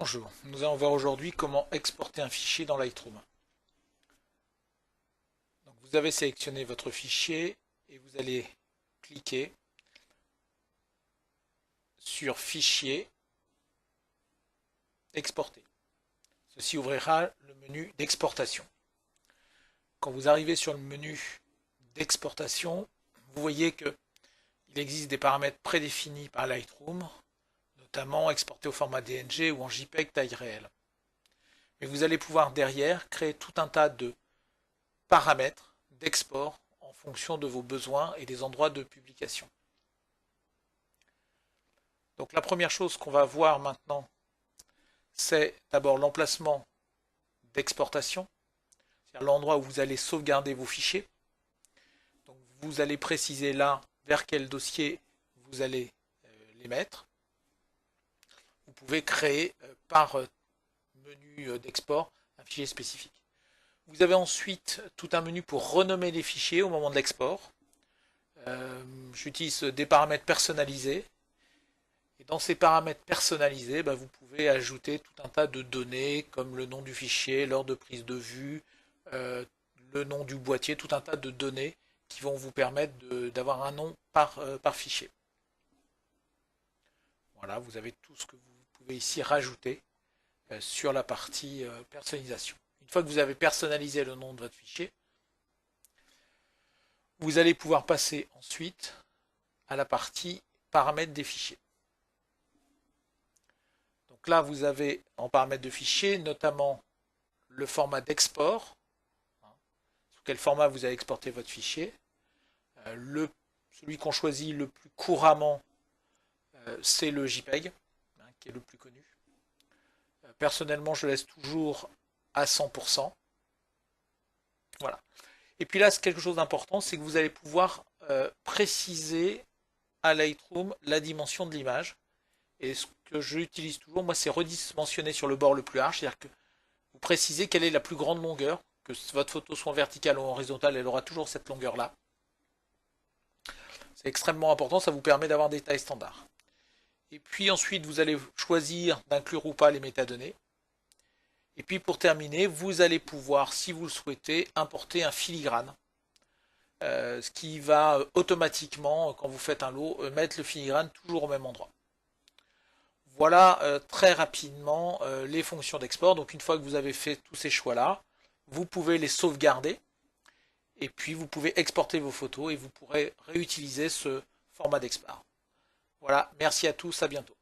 Bonjour, nous allons voir aujourd'hui comment exporter un fichier dans Lightroom. Donc, vous avez sélectionné votre fichier et vous allez cliquer sur Fichier, Exporter. Ceci ouvrira le menu d'exportation. Quand vous arrivez sur le menu d'exportation, vous voyez qu'il existe des paramètres prédéfinis par Lightroom, notamment exporter au format DNG ou en JPEG taille réelle. Mais vous allez pouvoir derrière créer tout un tas de paramètres d'export en fonction de vos besoins et des endroits de publication. Donc la première chose qu'on va voir maintenant, c'est d'abord l'emplacement d'exportation, c'est-à-dire l'endroit où vous allez sauvegarder vos fichiers. Donc vous allez préciser là vers quel dossier vous allez les mettre. Vous pouvez créer par menu d'export un fichier spécifique. Vous avez ensuite tout un menu pour renommer les fichiers au moment de l'export. J'utilise des paramètres personnalisés. Et dans ces paramètres personnalisés, vous pouvez ajouter tout un tas de données comme le nom du fichier, l'heure de prise de vue, le nom du boîtier, tout un tas de données qui vont vous permettre d'avoir un nom par fichier. Voilà, vous avez tout ce que vous pouvez ici rajouter sur la partie personnalisation. Une fois que vous avez personnalisé le nom de votre fichier, vous allez pouvoir passer ensuite à la partie paramètres des fichiers. Donc là, vous avez en paramètres de fichiers notamment le format d'export, sous quel format vous allez exporter votre fichier. Celui qu'on choisit le plus couramment, c'est le JPEG, qui est le plus connu. Personnellement, je laisse toujours à 100%. Voilà. Et puis là, c'est quelque chose d'important, c'est que vous allez pouvoir préciser à Lightroom la dimension de l'image. Et ce que j'utilise toujours, moi, c'est redimensionner sur le bord le plus large, c'est-à-dire que vous précisez quelle est la plus grande longueur, que votre photo soit en verticale ou en horizontale, elle aura toujours cette longueur-là. C'est extrêmement important, ça vous permet d'avoir des tailles standards. Et puis ensuite, vous allez choisir d'inclure ou pas les métadonnées. Et puis pour terminer, vous allez pouvoir, si vous le souhaitez, importer un filigrane. Ce qui va automatiquement, quand vous faites un lot, mettre le filigrane toujours au même endroit. Voilà très rapidement les fonctions d'export. Donc une fois que vous avez fait tous ces choix-là, vous pouvez les sauvegarder. Et puis vous pouvez exporter vos photos et vous pourrez réutiliser ce format d'export. Voilà, merci à tous, à bientôt.